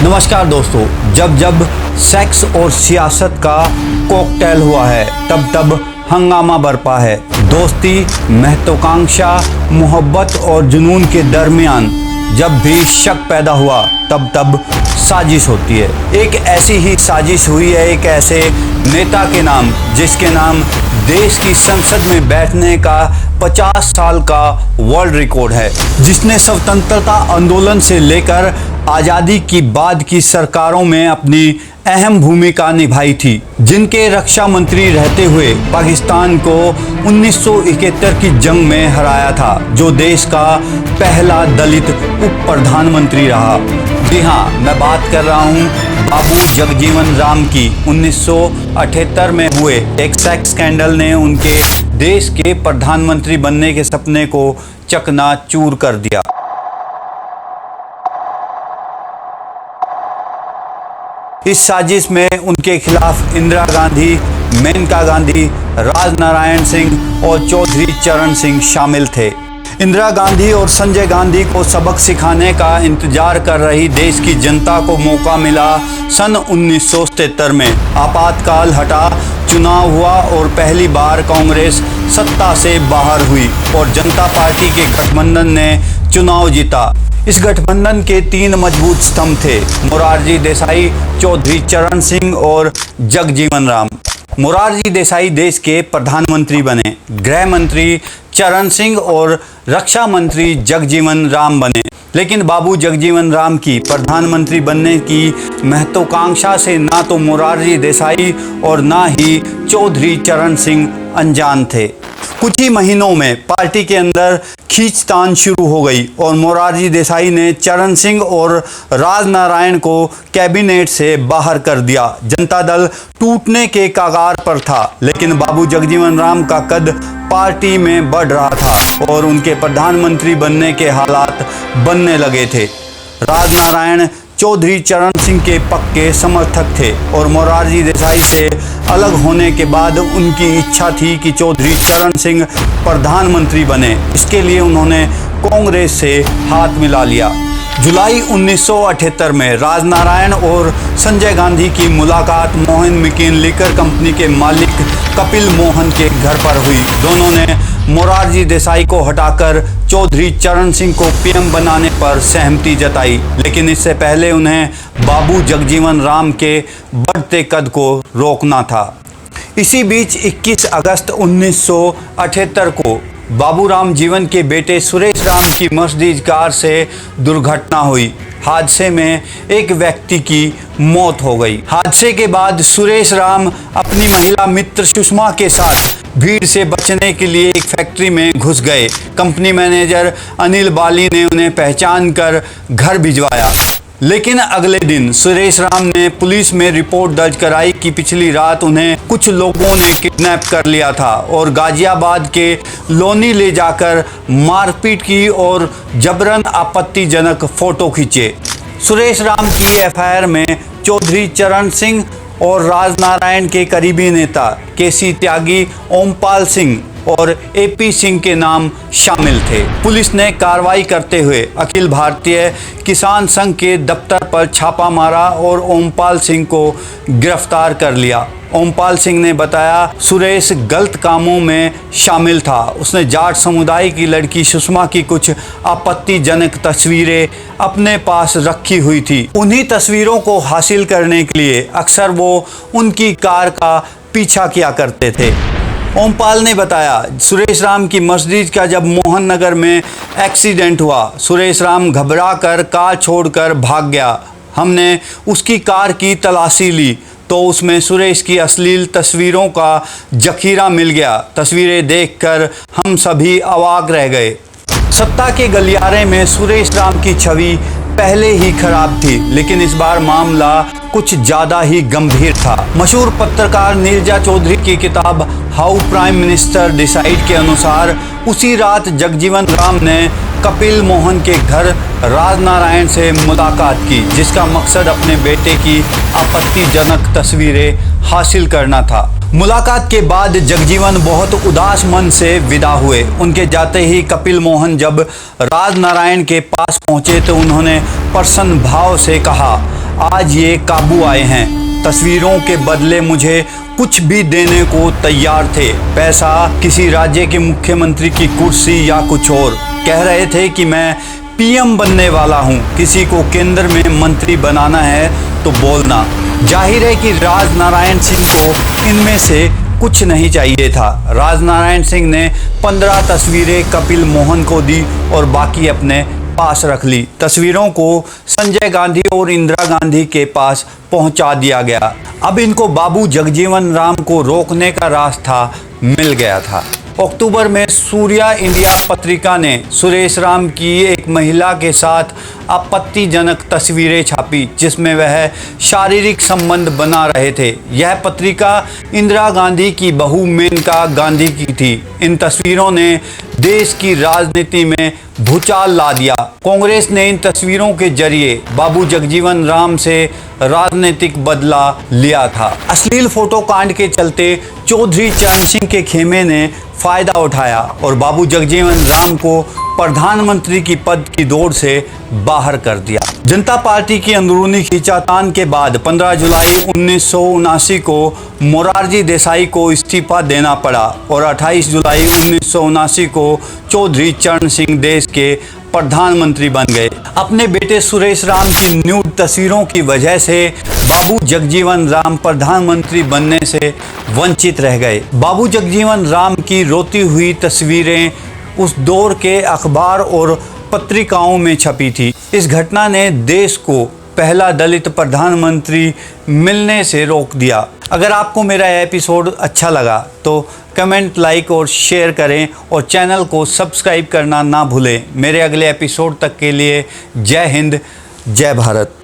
नमस्कार दोस्तों, जब जब सेक्स और सियासत का कॉकटेल हुआ है तब तब हंगामा बरपा है। दोस्ती, महत्वाकांक्षा, मोहब्बत और जुनून के दरमियान जब भी शक पैदा हुआ तब तब साजिश होती है। एक ऐसी ही साजिश हुई है एक ऐसे नेता के नाम जिसके नाम देश की संसद में बैठने का 50 साल का वर्ल्ड रिकॉर्ड है, जिसने स्वतंत्रता आंदोलन से लेकर आज़ादी की बाद की सरकारों में अपनी अहम भूमिका निभाई थी, जिनके रक्षा मंत्री रहते हुए पाकिस्तान को 1971 की जंग में हराया था, जो देश का पहला दलित उप प्रधानमंत्री रहा। जी हाँ, मैं बात कर रहा हूँ बाबू जगजीवन राम की। 1978 में हुए एक सेक्स स्कैंडल ने उनके देश के प्रधानमंत्री बनने के सपने को चकनाचूर कर दिया। इस साजिश में उनके खिलाफ इंदिरा गांधी, मेनका गांधी, राजनारायण सिंह और चौधरी चरण सिंह शामिल थे। इंदिरा गांधी और संजय गांधी को सबक सिखाने का इंतजार कर रही देश की जनता को मौका मिला। सन 1973 में आपातकाल हटा, चुनाव हुआ और पहली बार कांग्रेस सत्ता से बाहर हुई और जनता पार्टी के गठबंधन ने चुनाव जीता। इस गठबंधन के 3 मजबूत स्तंभ थे: मोरारजी देसाई, चौधरी चरण सिंह और जगजीवन राम। मोरारजी देसाई देश के प्रधानमंत्री बने, गृह मंत्री चरण सिंह और रक्षा मंत्री जगजीवन राम बने। लेकिन बाबू जगजीवन राम की प्रधानमंत्री बनने की महत्वाकांक्षा से ना तो मोरारजी देसाई और ना ही चौधरी चरण सिंह अनजान थे। कुछ ही महीनों में पार्टी के अंदर खींचतान शुरू हो गई और मोरारजी देसाई ने चरण सिंह और राजनारायण को कैबिनेट से बाहर कर दिया। जनता दल टूटने के कगार पर था, लेकिन बाबू जगजीवन राम का कद पार्टी में बढ़ रहा था और उनके प्रधानमंत्री बनने के हालात बनने लगे थे। राजनारायण चौधरी चरण सिंह के पक्के समर्थक थे और मोरारजी देसाई से अलग होने के बाद उनकी इच्छा थी कि चौधरी चरण सिंह प्रधानमंत्री बने। इसके लिए उन्होंने कांग्रेस से हाथ मिला लिया। जुलाई 1978 में राजनारायण और संजय गांधी की मुलाकात मोहन मैकिन लिकर कंपनी के मालिक कपिल मोहन के घर पर हुई। दोनों ने मोरारजी देसाई को हटाकर चौधरी चरण सिंह को पीएम बनाने पर सहमति जताई, लेकिन इससे पहले उन्हें बाबू जगजीवन राम के बढ़ते कद को रोकना था। इसी बीच 21 अगस्त 1978 को बाबू राम जीवन के बेटे सुरेश राम की मर्सिडीज कार से दुर्घटना हुई। हादसे में एक व्यक्ति की मौत हो गई। हादसे के बाद सुरेश राम अपनी महिला मित्र सुषमा के साथ भीड़ से बचने के लिए एक फैक्ट्री में घुस गए। कंपनी मैनेजर अनिल बाली ने उन्हें पहचान कर घर भिजवाया, लेकिन अगले दिन सुरेश राम ने पुलिस में रिपोर्ट दर्ज कराई कि पिछली रात उन्हें कुछ लोगों ने किडनैप कर लिया था और गाजियाबाद के लोनी ले जाकर मारपीट की और जबरन आपत्तिजनक फोटो खींचे। सुरेश राम की एफआईआर में चौधरी चरण सिंह और राजनारायण के करीबी नेता केसी त्यागी, ओमपाल सिंह और एपी सिंह के नाम शामिल थे। पुलिस ने कार्रवाई करते हुए अखिल भारतीय किसान संघ के दफ्तर पर छापा मारा और ओमपाल सिंह को गिरफ्तार कर लिया। ओमपाल सिंह ने बताया सुरेश गलत कामों में शामिल था। उसने जाट समुदाय की लड़की सुषमा की कुछ आपत्तिजनक तस्वीरें अपने पास रखी हुई थी। उन्हीं तस्वीरों को हासिल करने के लिए अक्सर वो उनकी कार का पीछा किया करते थे। ओमपाल ने बताया सुरेश राम की मर्सिडीज का जब मोहन नगर में एक्सीडेंट हुआ, सुरेश राम घबरा कर कार छोड़कर भाग गया। हमने उसकी कार की तलाशी ली तो उसमें सुरेश की अश्लील तस्वीरों का जखीरा मिल गया। तस्वीरें देखकर हम सभी अवाक रह गए। सत्ता के गलियारे में सुरेश राम की छवि पहले ही खराब थी, लेकिन इस बार मामला कुछ ज़्यादा ही गंभीर था। मशहूर पत्रकार नीरजा चौधरी की किताब हाउ प्राइम मिनिस्टर डिसाइड के अनुसार उसी रात जगजीवन राम ने कपिल मोहन के घर राजनारायण से मुलाकात की, जिसका मकसद अपने बेटे की आपत्तिजनक तस्वीरें हासिल करना था। मुलाकात के बाद जगजीवन बहुत उदास मन से विदा हुए। उनके जाते ही कपिल मोहन जब राजनारायण के पास पहुंचे तो उन्होंने प्रसन्न भाव से कहा, आज ये काबू आए हैं। तस्वीरों के बदले मुझे कुछ भी देने को तैयार थे, पैसा, किसी राज्य के मुख्यमंत्री की कुर्सी या कुछ और। कह रहे थे कि मैं पीएम बनने वाला हूं, किसी को केंद्र में मंत्री बनाना है तो बोलना। जाहिर है कि राजनारायण सिंह को इनमें से कुछ नहीं चाहिए था। राजनारायण सिंह ने 15 तस्वीरें कपिल मोहन को दी और बाकी अपने पास रख ली। तस्वीरों को संजय गांधी और इंदिरा गांधी के पास पहुंचा दिया गया। अब इनको बाबू जगजीवन राम को रोकने का रास्ता मिल गया था। अक्टूबर में सूर्या इंडिया पत्रिका ने सुरेश राम की एक महिला के साथ आपत्तिजनक तस्वीरें छापी, जिसमें वह शारीरिक संबंध बना रहे थे। यह पत्रिका इंदिरा गांधी की बहू मेनका गांधी की थी। इन तस्वीरों ने देश की राजनीति में भूचाल ला दिया। कांग्रेस ने इन तस्वीरों के जरिए बाबू जगजीवन राम से राजनीतिक बदला लिया था। अश्लील फोटो कांड के चलते चौधरी चरण सिंह के खेमे ने फायदा उठाया और बाबू जगजीवन राम को प्रधानमंत्री की पद की दौड़ से बाहर कर दिया। जनता पार्टी की अंदरूनी खींचातान के बाद 15 जुलाई 1979 को मोरारजी देसाई को इस्तीफा देना पड़ा और 28 जुलाई 1979 को चौधरी चरण सिंह देश के प्रधानमंत्री बन गए। अपने बेटे सुरेश राम की न्यूड तस्वीरों की वजह से बाबू जगजीवन राम प्रधानमंत्री बनने से वंचित रह गए। बाबू जगजीवन राम की रोती हुई तस्वीरें उस दौर के अखबार और पत्रिकाओं में छपी थी। इस घटना ने देश को पहला दलित प्रधानमंत्री मिलने से रोक दिया। अगर आपको मेरा एपिसोड अच्छा लगा तो कमेंट, लाइक और शेयर करें और चैनल को सब्सक्राइब करना ना भूलें। मेरे अगले एपिसोड तक के लिए जय हिंद, जय भारत।